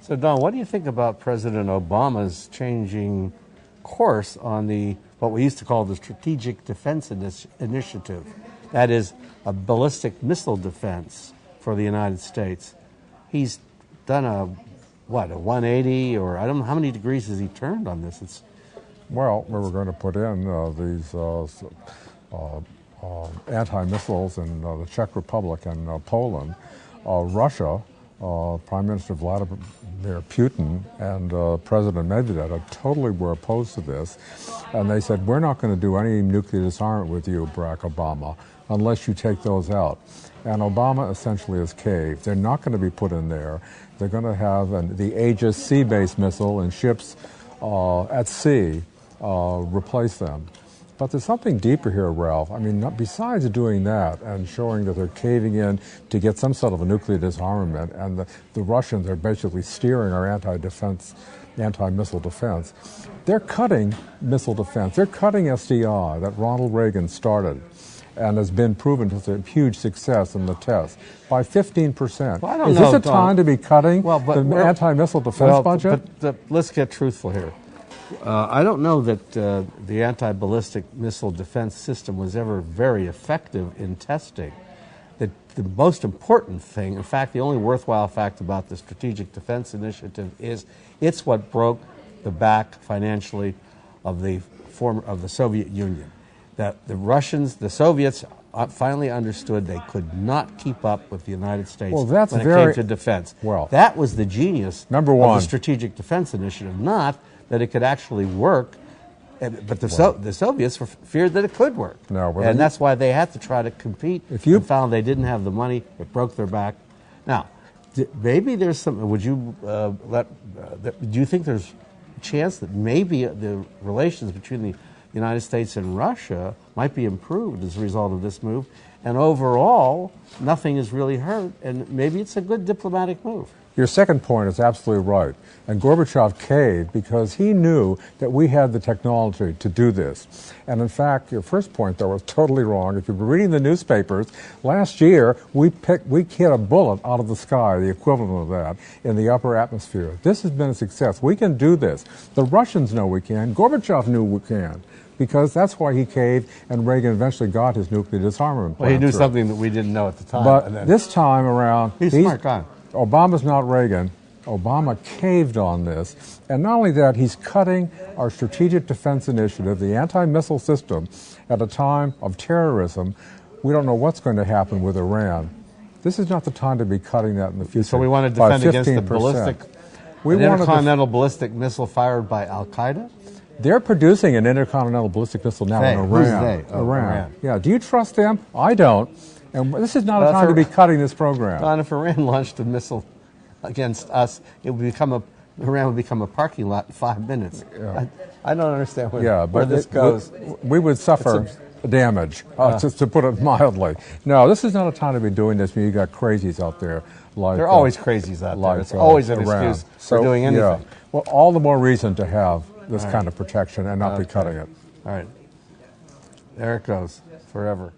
So, Don, what do you think about President Obama's changing course on what we used to call the Strategic Defense Initiative? That is a ballistic missile defense for the United States. He's done a 180, or I don't know how many degrees has he turned on this? Well, we were going to put in these anti-missiles in the Czech Republic and Poland. Russia, Prime Minister Vladimir Putin and President Medvedev totally were opposed to this, and they said, we're not going to do any nuclear disarmament with you, Barack Obama, unless you take those out. And Obama essentially has caved. They're not going to be put in there. They're going to have the Aegis sea-based missile and ships at sea replace them. But there's something deeper here, Ralph. I mean, besides doing that and showing that they're caving in to get some sort of a nuclear disarmament, and the Russians are basically steering our anti-missile defense, they're cutting missile defense. They're cutting SDI that Ronald Reagan started and has been proven to be a huge success in the test, by 15%. Well, Is this a time to be cutting the anti-missile defense budget? But let's get truthful here. I don't know that the anti-ballistic missile defense system was ever very effective in testing. The most important thing, in fact, the only worthwhile fact about the Strategic Defense Initiative is it's what broke the back financially of the Soviet Union. That the Soviets finally understood they could not keep up with the United States when it came to defense. Well, that was the genius of the Strategic Defense Initiative, not that it could actually work, but the Soviets feared that it could work. And that's why they had to try to compete and found they didn't have the money. It broke their back. Now, maybe there's some, do you think there's a chance that maybe the relations between the United States and Russia might be improved as a result of this move, and overall, nothing is really hurt, and maybe it's a good diplomatic move? Your second point is absolutely right. And Gorbachev caved because he knew that we had the technology to do this. And in fact, your first point, though, was totally wrong. If you've been reading the newspapers, last year we hit a bullet out of the sky, the equivalent of that, in the upper atmosphere. This has been a success. We can do this. The Russians know we can. Gorbachev knew we can, because that's why he caved, and Reagan eventually got his nuclear disarmament plan. Well, he knew something that we didn't know at the time. But this time around, he's a smart guy. Obama's not Reagan. Obama caved on this. And not only that, he's cutting our Strategic Defense Initiative, the anti-missile system, at a time of terrorism. We don't know what's going to happen with Iran. This is not the time to be cutting that in the future. So we want to defend against the intercontinental ballistic missile fired by Al-Qaeda? They're producing an intercontinental ballistic missile now in Iran. Who's they? Oh, Iran. Yeah. Do you trust them? I don't. And this is not a time to be cutting this program. Don, if Iran launched a missile against us, Iran would become a parking lot in 5 minutes. Yeah. I don't understand where this goes. We would suffer damage, just to put it mildly. No, this is not a time to be doing this when you got crazies out there. There are always crazies out there. It's always an excuse for doing anything. Yeah. Well, all the more reason to have this kind of protection and not be cutting it. All right. There it goes, forever.